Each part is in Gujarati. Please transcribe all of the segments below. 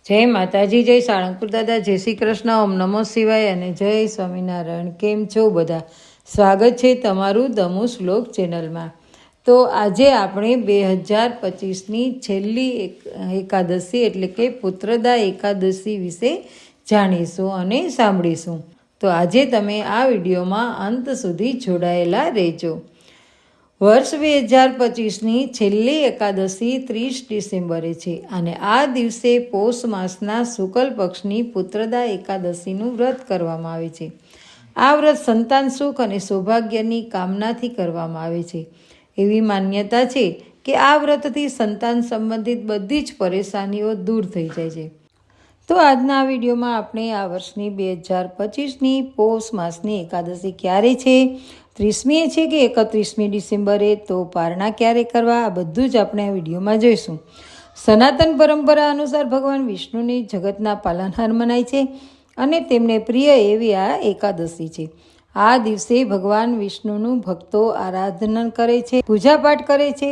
જય માતાજી, જય સાળંગપુર દાદા, જય શ્રી કૃષ્ણ, ઓમ નમો શિવાય અને જય સ્વામિનારાયણ। કેમ છો બધા? સ્વાગત છે તમારું દમુ શ્લોક ચેનલમાં। તો આજે આપણે 2025ની છેલ્લી એકાદશી એટલે કે પુત્રદા એકાદશી વિશે જાણીશું અને સાંભળીશું। તો આજે તમે આ વિડીયોમાં અંત સુધી જોડાયેલા રહેજો। વર્ષ 2025ની છેલ્લી એકાદશી 30 ડિસેમ્બરે છે અને આ દિવસે પોષ માસના શુક્લ પક્ષની પુત્રદા એકાદશીનું વ્રત કરવામાં આવે છે। આ વ્રત સંતાન સુખ અને સૌભાગ્યની કામનાથી કરવામાં આવે છે। એવી માન્યતા છે કે આ વ્રતથી સંતાન સંબંધિત બધી જ પરેશાનીઓ દૂર થઈ જાય છે। તો આજના વિડીયોમાં આપણે આ વર્ષની 2025ની પોષ માસની એકાદશી ક્યારે છે, 30મી છે કે 31મી ડિસેમ્બરે, તો પારણા ક્યારે કરવા, આ બધું જ આપણે આ વિડીયોમાં જોઈશું। સનાતન પરંપરા અનુસાર ભગવાન વિષ્ણુની જગતના પાલનહાર મનાય છે અને તેમને પ્રિય એવી આ એકાદશી છે। આ દિવસે ભગવાન વિષ્ણુનું ભક્તો આરાધના કરે છે, પૂજાપાઠ કરે છે,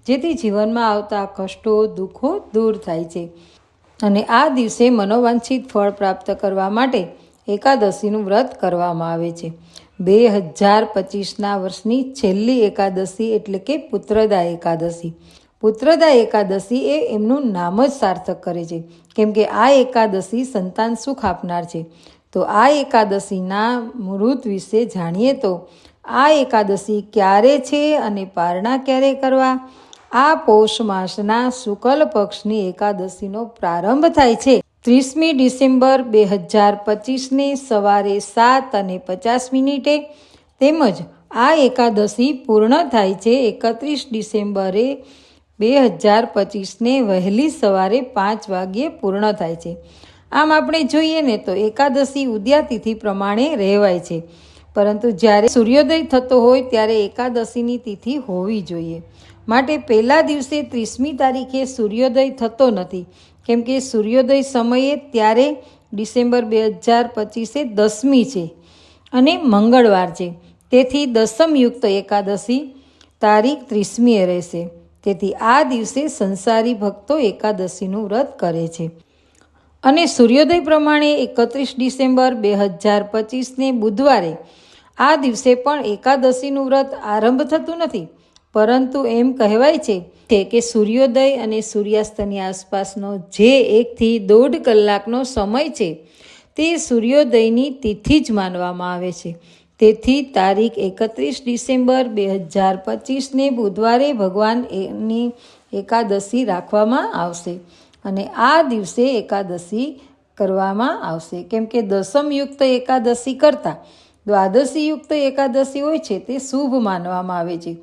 જેથી જીવનમાં આવતા કષ્ટો દુઃખો દૂર થાય છે અને આ દિવસે મનોવાંછિત ફળ પ્રાપ્ત કરવા માટે એકાદશીનું વ્રત કરવામાં આવે છે। 2025ના વર્ષની છેલ્લી એકાદશી એટલે કે પુત્રદા એકાદશી। પુત્રદા એકાદશી એ એમનું નામ જ સાર્થક કરે છે, કેમ કે આ એકાદશી સંતાન સુખ આપનાર છે। તો આ એકાદશીના મુહૂર્ત વિશે જાણીએ તો આ એકાદશી ક્યારે છે અને પારણા ક્યારે કરવા। આ પોષ માસના શુક્લ પક્ષની એકાદશીનો પ્રારંભ થાય છે 30મી ડિસેમ્બર 2025ને સવારે 7:50 તેમજ આ એકાદશી પૂર્ણ થાય છે 31 ડિસેમ્બરે 2025ને વહેલી સવારે 5 વાગ્યે પૂર્ણ થાય છે। આમ આપણે જોઈએ ને તો એકાદશી ઉદ્યાતિથિ પ્રમાણે રહેવાય છે, પરંતુ જ્યારે સૂર્યોદય થતો હોય ત્યારે એકાદશીની તિથિ હોવી જોઈએ। માટે પહેલા દિવસે 30મી તારીખે સૂર્યોદય થતો નથી, કેમ કે સૂર્યોદય સમયે ત્યારે ડિસેમ્બર 2025 10મી છે અને મંગળવાર છે, તેથી દસમયુક્ત એકાદશી તારીખ 30મીએ રહેશે। તેથી આ દિવસે સંસારી ભક્તો એકાદશીનું વ્રત કરે છે અને સૂર્યોદય પ્રમાણે 31 ડિસેમ્બર 2025ને બુધવારે આ દિવસે પણ એકાદશીનું વ્રત આરંભ થતું નથી, પરંતુ એમ કહેવાય છે કે સૂર્યોદય અને સૂર્યાસ્તની આસપાસનો જે 1 થી 1.5 કલાકનો સમય છે તે સૂર્યોદયની તિથિ જ માનવામાં આવે છે। તેથી તારીખ 31 ડિસેમ્બર 2025ને બુધવારે ભગવાનની એકાદશી રાખવામાં આવશે અને આ દિવસે એકાદશી કરવામાં આવશે, કેમ કે દસમયુક્ત એકાદશી કરતાં દ્વાદશીયુક્ત એકાદશી હોય છે તે શુભ માનવામાં આવે છે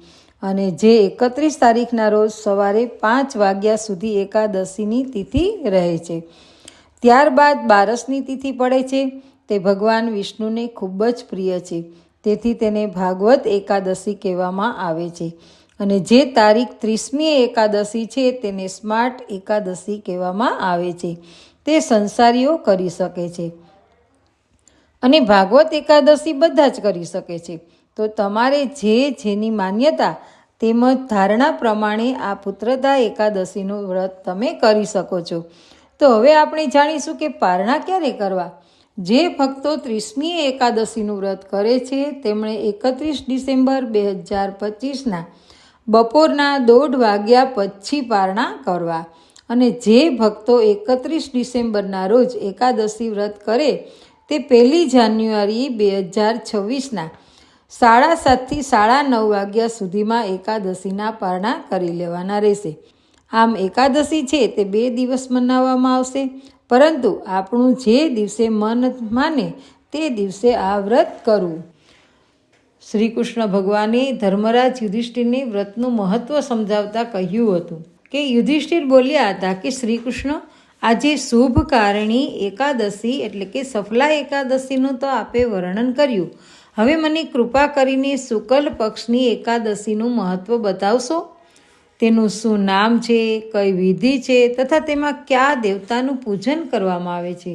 અને જે 31 તારીખના રોજ સવારે 5 વાગ્યા સુધી એકાદશીની તિથિ રહે છે। ત્યારબાદ બારસની તિથિ પડે છે। તે ભગવાન વિષ્ણુને ખૂબ જ પ્રિય છે, તેથી તેને ભાગવત એકાદશી કહેવામાં આવે છે અને જે તારીખ 30મી એકાદશી છે તેને સ્માર્ટ એકાદશી કહેવામાં આવે છે। તે સંસારીઓ કરી શકે છે અને ભાગવત એકાદશી બધા જ કરી શકે છે। તો તમારે જેની માન્યતા તેમજ ધારણા પ્રમાણે આ પુત્રદા એકાદશીનું વ્રત તમે કરી શકો છો। તો હવે આપણે જાણીશું કે પારણા ક્યારે કરવા। જે ભક્તો 30મી એકાદશીનું વ્રત કરે છે તેમણે 31 ડિસેમ્બર 2025ના બપોરના 1:30 વાગ્યા પછી પારણા કરવા અને જે ભક્તો 31 ડિસેમ્બરના રોજ એકાદશી વ્રત કરે તે 1 જાન્યુઆરી 2026ના 7:30 થી 9:30 વાગ્યા સુધીમાં એકાદશીના પારણા કરી લેવાના રહેશે। આમ એકાદશી છે તે 2 દિવસ મનાવવામાં આવશે, પરંતુ આપણું જે દિવસે મન માને તે દિવસે આ વ્રત કરવું। શ્રી કૃષ્ણ ભગવાને ધર્મરાજ યુધિષ્ઠિરને વ્રતનું મહત્વ સમજાવતા કહ્યું હતું કે યુધિષ્ઠિર બોલ્યા હતા કે શ્રી કૃષ્ણ, આજે શુભ કારણી એકાદશી એટલે કે સફલા એકાદશીનું તો આપે વર્ણન કર્યું, હવે મને કૃપા કરીને શુક્લ પક્ષની એકાદશીનું મહત્વ બતાવશો। તેનું શું નામ છે, કઈ વિધિ છે તથા તેમાં કયા દેવતાનું પૂજન કરવામાં આવે છે।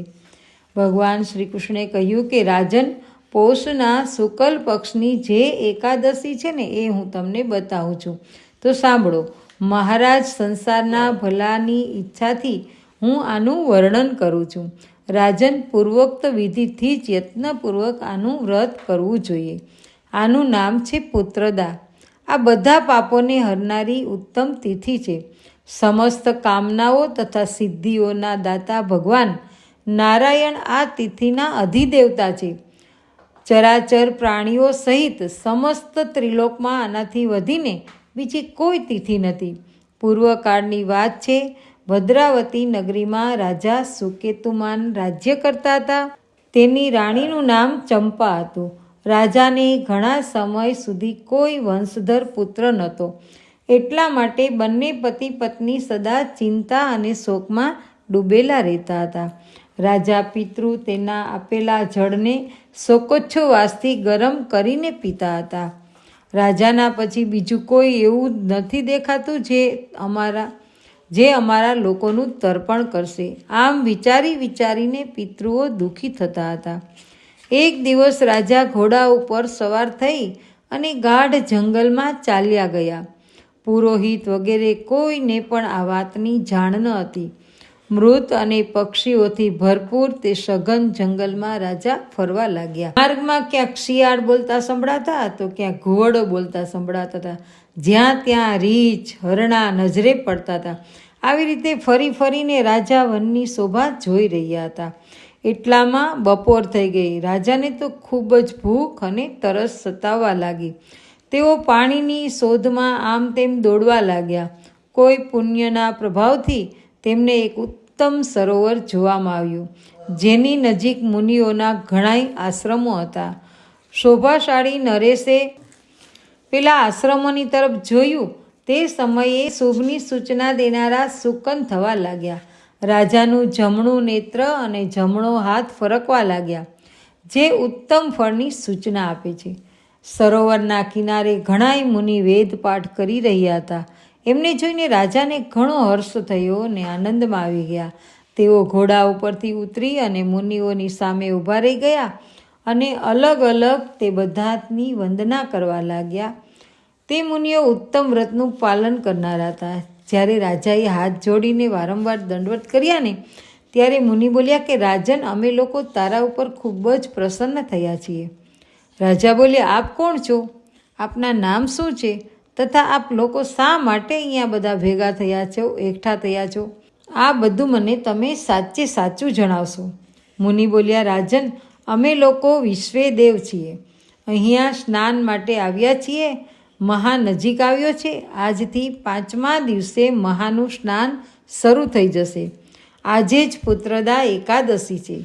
ભગવાન શ્રી કૃષ્ણે કહ્યું કે રાજન, પોષના શુક્લ પક્ષની જે એકાદશી છે ને એ હું તમને બતાવું છું, તો સાંભળો। મહારાજ, સંસારના ભલાની ઈચ્છાથી હું આનું વર્ણન કરું છું. રાજન, પૂર્વોક્ત વિધિથી જ યત્નપૂર્વક આનું વ્રત કરવું જોઈએ. આનું નામ છે પુત્રદા. આ બધા પાપોને હરનારી ઉત્તમ તિથિ છે. સમસ્ત કામનાઓ તથા સિદ્ધિઓના દાતા ભગવાન નારાયણ આ તિથિના અધિદેવતા છે. ચરાચર પ્રાણીઓ સહિત સમસ્ત ત્રિલોકમાં આનાથી વધીને બીજી કોઈ તિથિ નથી. પૂર્વકાળની વાત છે. ભદ્રાવતી નગરીમાં રાજા સુકેતુમાન રાજ્ય કરતા હતા. તેની રાણીનું નામ ચંપા હતું. રાજાને ઘણા સમય સુધી કોઈ વંશધર પુત્ર નહોતો. એટલા માટે બંને પતિ પત્ની સદા ચિંતા અને શોકમાં ડૂબેલા રહેતા હતા. રાજા પિતૃ તેના આપેલા જળને શોકોચ્છવાસથી ગરમ કરીને પીતા હતા. રાજાના પછી બીજું કોઈ એવું નથી દેખાતું જે અમારા લોકોનું તર્પણ કરશે. આમ વિચારી વિચારીને પિતૃઓ દુઃખી થતા હતા. એક દિવસ રાજા ઘોડા ઉપર સવાર થઈ અને ગાઢ જંગલમાં ચાલ્યા ગયા. પુરોહિત વગેરે કોઈને પણ આ વાતની જાણ ન હતી. મૃત અને પક્ષીઓથી ભરપૂર તે સઘન જંગલમાં રાજા ફરવા લાગ્યા. માર્ગમાં ક્યાંક શિયાળ બોલતા સંભળાતા તો ક્યાંક ઘુવડો બોલતા સંભળાતા હતા. જ્યાં ત્યાં રીંછ, હરણા નજરે પડતા હતા. આવી રીતે ફરી ફરીને રાજા વનની શોભા જોઈ રહ્યા હતા. એટલામાં બપોર થઈ ગઈ. રાજાને તો ખૂબ જ ભૂખ અને તરસ સતાવવા લાગી. તેઓ પાણીની શોધમાં આમ તેમ દોડવા લાગ્યા. કોઈ પુણ્યના પ્રભાવથી તેમને એક ઉત્તમ સરોવર જોવામાં આવ્યું, જેની નજીક મુનિઓના ઘણાય આશ્રમો હતા. શોભાશાળી નરેશે પેલા આશ્રમોની તરફ જોયું. તે સમયે શુભની સૂચના દેનારા સુકન થવા લાગ્યા. રાજાનું જમણું નેત્ર અને જમણો હાથ ફરકવા લાગ્યા, જે ઉત્તમ ફળની સૂચના આપે છે. સરોવરના કિનારે ઘણાય મુનિ વેદપાઠ કરી રહ્યા હતા. એમને જોઈને રાજાને ઘણો હર્ષ થયો અને આનંદમાં આવી ગયા. તેઓ ઘોડા ઉપરથી ઉતરી અને મુનિઓની સામે ઊભા રહી ગયા અને અલગ અલગ તે બધાની વંદના કરવા લાગ્યા. તે મુનિઓ ઉત્તમ વ્રતનું પાલન કરનારા હતા. જ્યારે રાજાએ હાથ જોડીને વારંવાર દંડવત કર્યા ને ત્યારે મુનિ બોલ્યા કે રાજન, અમે લોકો તારા ઉપર ખૂબ જ પ્રસન્ન થયા છીએ. રાજા બોલ્યા, આપ કોણ છો? આપના નામ શું છે? તથા આપ લોકો શા માટે અહીંયા બધા ભેગા થયા છો, એકઠા થયા છો? આ બધું મને તમે સાચે સાચું જણાવશો. મુનિ બોલ્યા, રાજન, અમે લોકો વિશ્વેદેવ છીએ. અહીંયા સ્નાન માટે આવ્યા છીએ. મહા નજીક આવ્યો છે. આજથી 5મા દિવસે મહાનું સ્નાન શરૂ થઈ જશે. આજે જ પુત્રદા એકાદશી છે,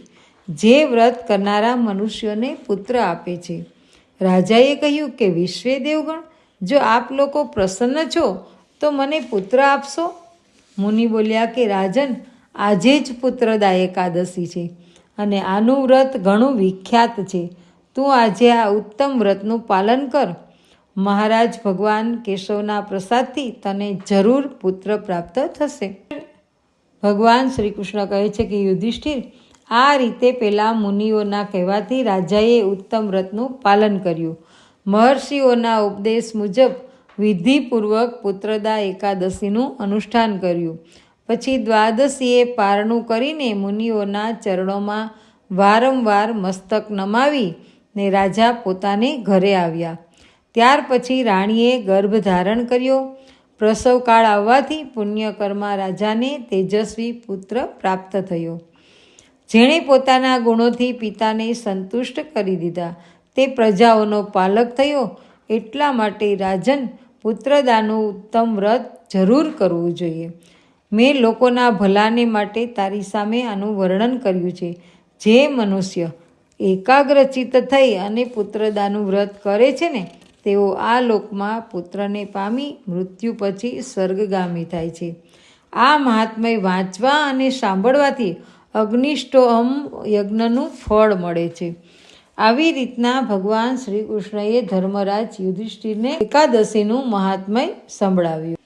જે વ્રત કરનારા મનુષ્યોને પુત્ર આપે છે. રાજાએ કહ્યું કે વિશ્વે દેવગણ, જો આપ લોકો પ્રસન્ન છો તો મને પુત્ર આપશો. મુનિ બોલ્યા કે રાજન, આજે જ પુત્રદા એકાદશી છે અને આનું વ્રત ઘણું વિખ્યાત છે. તું આજે આ ઉત્તમ વ્રતનું પાલન કર. મહારાજ ભગવાન કેશવના પ્રસાદથી તને જરૂર પુત્ર પ્રાપ્ત થશે. ભગવાન શ્રી કૃષ્ણ કહે છે કે યુધિષ્ઠિર, આ રીતે પેલા મુનિઓના કહેવાથી રાજાએ ઉત્તમ વ્રતનું પાલન કર્યું. મહર્ષિઓના ઉપદેશ મુજબ વિધિપૂર્વક પુત્રદા એકાદશીનું અનુષ્ઠાન કર્યું. પછી દ્વાદશીએ પારણું કરીને મુનિઓના ચરણોમાં વારંવાર મસ્તક નમાવી ને રાજા પોતાને ઘરે આવ્યા. ત્યાર પછી રાણીએ ગર્ભ ધારણ કર્યો. પ્રસવકાળ આવવાથી પુણ્યકર્મા રાજાને તેજસ્વી પુત્ર પ્રાપ્ત થયો. જેણે પોતાના ગુણોથી પિતાને સંતુષ્ટ કરી દીધા તે પ્રજાઓનો પાલક થયો. એટલા માટે રાજન, પુત્રદાનું ઉત્તમ વ્રત જરૂર કરવું જોઈએ. મેં લોકોના ભલાને માટે તારી સામે આનું વર્ણન કર્યું છે. જે મનુષ્ય એકાગ્રચિત્ત થઈ અને પુત્રદાનું વ્રત કરે છે ને તેઓ આ લોકમાં પુત્રને પામી મૃત્યુ પછી સ્વર્ગગામી થાય છે. આ મહાત્મય વાંચવા અને સાંભળવાથી અગ્નિષ્ટોમ યજ્ઞનું ફળ મળે છે. આવી રીતના ભગવાન શ્રી કૃષ્ણએ ધર્મરાજ યુધિષ્ઠિરને એકાદશીનું મહાત્મય સંભળાવ્યું.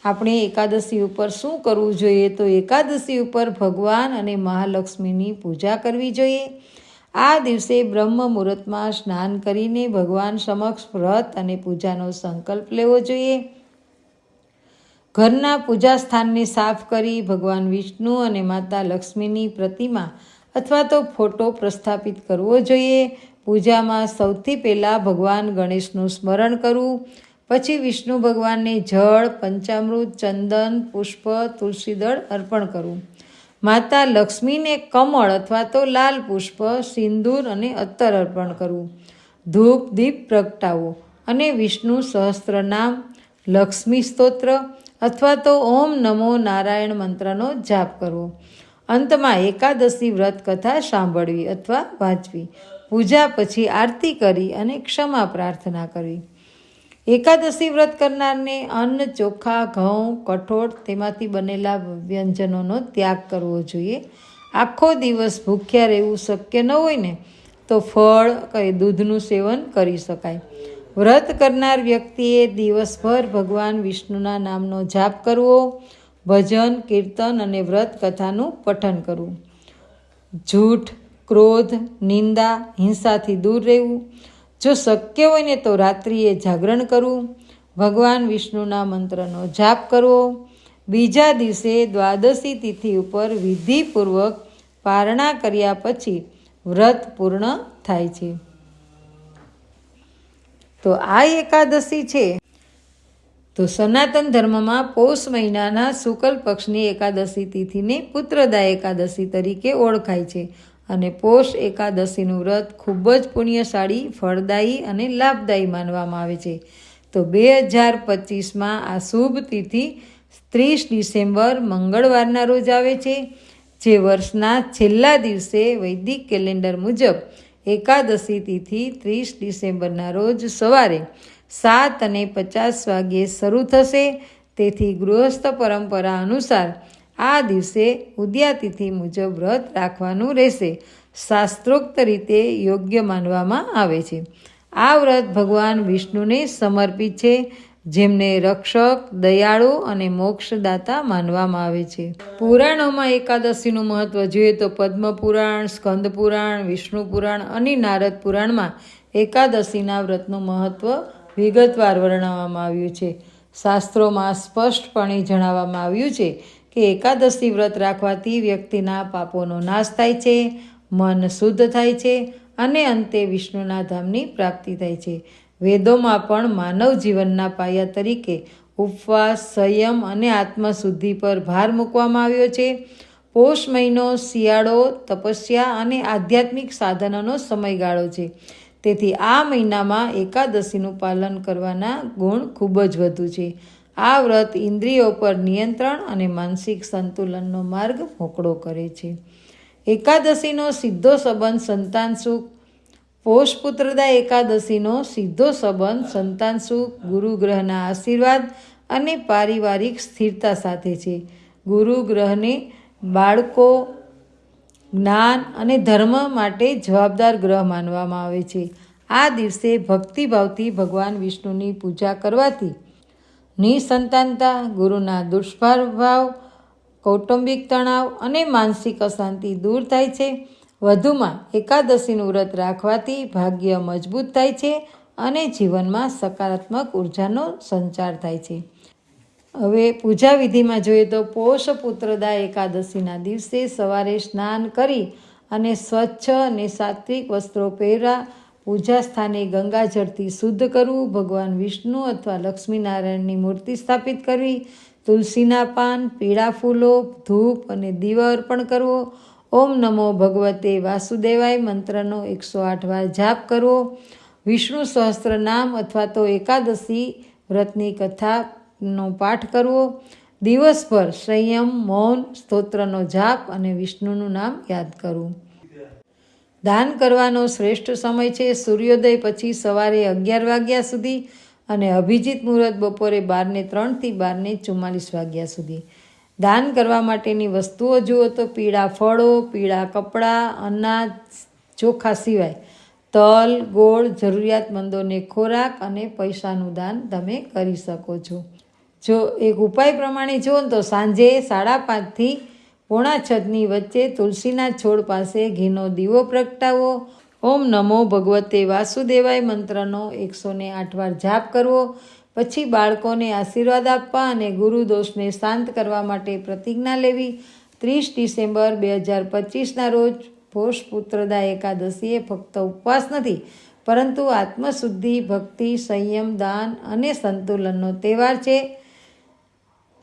આપણે એકાદશી ઉપર શું કરવું જોઈએ? તો એકાદશી ઉપર ભગવાન અને મહાલક્ષ્મીની પૂજા કરવી જોઈએ. આ દિવસે બ્રહ્મ મુહૂર્તમાં સ્નાન કરીને ભગવાન સમક્ષ વ્રત અને પૂજાનો સંકલ્પ લેવો જોઈએ. ઘરના પૂજા સ્થાનને સાફ કરી ભગવાન વિષ્ણુ અને માતા લક્ષ્મીની પ્રતિમા અથવા તો ફોટો પ્રસ્થાપિત કરવો જોઈએ. પૂજામાં સૌથી પહેલાં ભગવાન ગણેશનું સ્મરણ કરવું, પછી વિષ્ણુ ભગવાનને જળ, પંચામૃત, ચંદન, પુષ્પ, તુલસીદળ અર્પણ કરવું. માતા લક્ષ્મીને કમળ અથવા તો લાલ પુષ્પ, સિંદૂર અને અત્તર અર્પણ કરવું. ધૂપ દીપ પ્રગટાવવો અને વિષ્ણુ સહસ્ત્રનામ, લક્ષ્મી સ્તોત્ર અથવા તો ઓમ નમો નારાયણ મંત્રનો જાપ કરવો. અંતમાં એકાદશી વ્રત કથા સાંભળવી અથવા વાંચવી. પૂજા પછી આરતી કરી અને ક્ષમા પ્રાર્થના કરવી. એકાદશી વ્રત કરનારને અન્ન, ચોખા, ઘઉં, કઠોળ તેમાંથી બનેલા વ્યંજનોનો ત્યાગ કરવો જોઈએ. આખો દિવસ ભૂખ્યા રહેવું શક્ય ન હોય ને તો ફળ કે દૂધનું સેવન કરી શકાય. વ્રત કરનાર વ્યક્તિએ દિવસભર ભગવાન વિષ્ણુના નામનો જાપ કરવો, ભજન, કીર્તન અને વ્રત કથાનું પઠન કરવું. જૂઠ, ક્રોધ, નિંદા, હિંસાથી દૂર રહેવું. જો શક્ય હોય ને તો રાત્રિએ જાગરણ કરવું. ભગવાન વિષ્ણુના મંત્રનો જાપ કરવો. બીજા દિવસે દ્વાદશી તિથિ ઉપર વિધિપૂર્વક પારણા કર્યા પછી વ્રત પૂર્ણ થાય છે. તો આ એકાદશી છે તો સનાતન ધર્મમાં પોષ મહિનાના શુક્લ પક્ષની એકાદશી તિથિને પુત્રદા એકાદશી તરીકે ઓળખાય છે અને પોષ એકાદશીનું વ્રત ખૂબ જ પુણ્યશાળી, ફળદાયી અને લાભદાયી માનવામાં આવે છે. તો 2025માં આ શુભ તિથિ 30 ડિસેમ્બર મંગળવારના રોજ આવે છે, જે વર્ષના છેલ્લા દિવસે વૈદિક કેલેન્ડર મુજબ એકાદશી તિથિ 30 ડિસેમ્બરના રોજ સવારે 7:50 શરૂ થશે. તેથી ગૃહસ્થ પરંપરા અનુસાર આ દિવસે ઉદ્યાતિથિ મુજબ વ્રત રાખવાનું રહેશે. શાસ્ત્રોક્ત રીતે યોગ્ય માનવામાં આવે છે. આ વ્રત ભગવાન વિષ્ણુને સમર્પિત છે, જેમને રક્ષક, દયાળુ અને મોક્ષદાતા માનવામાં આવે છે. પુરાણોમાં એકાદશીનું મહત્વ જોઈએ તો પદ્મ પુરાણ, સ્કંદ પુરાણ, વિષ્ણુ પુરાણ અને નારદ પુરાણમાં એકાદશીના વ્રતનું મહત્વ વિગતવાર વર્ણવવામાં આવ્યું છે. શાસ્ત્રોમાં સ્પષ્ટપણે જણાવવામાં આવ્યું છે કે એકાદશી વ્રત રાખવાથી વ્યક્તિના પાપોનો નાશ થાય છે, મન શુદ્ધ થાય છે અને અંતે વિષ્ણુના ધામની પ્રાપ્તિ થાય છે. વેદોમાં પણ માનવ જીવનના પાયા તરીકે ઉપવાસ, સંયમ અને આત્મશુદ્ધિ પર ભાર મૂકવામાં આવ્યો છે. પોષ મહિનો શિયાળો, તપસ્યા અને આધ્યાત્મિક સાધનોનો સમયગાળો છે. તેથી આ મહિનામાં એકાદશીનું પાલન કરવાના ગુણ ખૂબ જ વધુ છે. આ વ્રત ઇન્દ્રિયો પર નિયંત્રણ અને માનસિક સંતુલનનો માર્ગ મોકળો કરે છે. એકાદશીનો સીધો સંબંધ સંતાન સુખ. પોષ પુત્રદા એકાદશીનો સીધો સંબંધ સંતાન સુખ, ગુરુ ગ્રહના આશીર્વાદ અને પારિવારિક સ્થિરતા સાથે છે. ગુરુ ગ્રહને બાળકો, જ્ઞાન અને ધર્મ માટે જવાબદાર ગ્રહ માનવામાં આવે છે. આ દિવસે ભક્તિભાવથી ભગવાન વિષ્ણુની પૂજા કરવાથી નિસંતાનતા, ગુરુના દુષ્પ્રભાવ, કૌટુંબિક તણાવ અને માનસિક અશાંતિ દૂર થાય છે. વધુમાં એકાદશીનું વ્રત રાખવાથી ભાગ્ય મજબૂત થાય છે અને જીવનમાં સકારાત્મક ઉર્જાનો સંચાર થાય છે. હવે પૂજા વિધિમાં જોઈએ તો પોષ પુત્રદા એકાદશીના દિવસે સવારે સ્નાન કરી અને સ્વચ્છ અને સાત્વિક વસ્ત્રો પહેરવા, પૂજા સ્થાને ગંગાજળથી શુદ્ધ કરવું, ભગવાન વિષ્ણુ અથવા લક્ષ્મીનારાયણની મૂર્તિ સ્થાપિત કરવી, તુલસીના પાન, પીળા ફૂલો, ધૂપ અને દીવો અર્પણ કરવો, ઓમ નમો ભગવતે વાસુદેવાય મંત્રનો 108 વાર જાપ કરવો, વિષ્ણુ સહસ્ત્ર નામ અથવા તો એકાદશી વ્રતની કથાનો પાઠ કરવો, દિવસભર સંયમ, મૌન, સ્તોત્રનો જાપ અને વિષ્ણુનું નામ યાદ કરવું. દાન કરવાનો શ્રેષ્ઠ સમય છે સૂર્યોદય પછી સવારે 11 વાગ્યા સુધી અને અભિજીત મુહૂર્ત બપોરે 12:03 થી 12:44 સુધી. દાન કરવા માટેની વસ્તુઓ જુઓ તો પીળા ફળો, પીળા કપડાં, અનાજ, ચોખા સિવાય તલ, ગોળ, જરૂરિયાતમંદોને ખોરાક અને પૈસાનું દાન તમે કરી શકો છો. જો એક ઉપાય પ્રમાણે જુઓ તો સાંજે 5:30 થી 5:45 વચ્ચે તુલસીના છોડ પાસે ઘીનો દીવો પ્રગટાવો, ઓમ નમો ભગવતે વાસુદેવાય મંત્રનો 108 વાર જાપ કરવો, પછી બાળકોને આશીર્વાદ આપવા અને ગુરુ દોષને શાંત કરવા માટે પ્રતિજ્ઞા લેવી. 30 ડિસેમ્બર 2025ના રોજ પોષપુત્રદા એકાદશી એ ફક્ત ઉપવાસ નથી, પરંતુ આત્મશુદ્ધિ, ભક્તિ, સંયમ, દાન અને સંતુલનનો તહેવાર છે.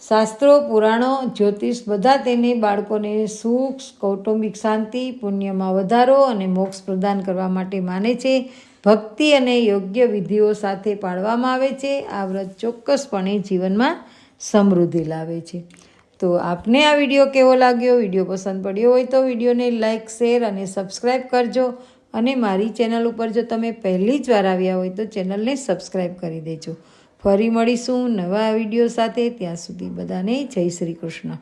શાસ્ત્રો, પુરાણો, જ્યોતિષ બધા તેને બાળકોને સુખ, કૌટુંબિક શાંતિ, પુણ્યમાં વધારો અને મોક્ષ પ્રદાન કરવા માટે માને છે. ભક્તિ અને યોગ્ય વિધિઓ સાથે પાળવામાં આવે છે. આ વ્રત ચોક્કસપણે જીવનમાં સમૃદ્ધિ લાવે છે. તો આપને આ વિડીયો કેવો લાગ્યો? વિડીયો પસંદ પડ્યો હોય તો વિડીયોને લાઇક, શેર અને સબસ્ક્રાઈબ કરજો. અને મારી ચેનલ ઉપર જો તમે પહેલી જ વાર આવ્યા હોય તો ચેનલને સબસ્ક્રાઈબ કરી દેજો. ફરી મળીશું નવા વિડીયો સાથે. ત્યાં સુધી બધાને જય શ્રી કૃષ્ણ.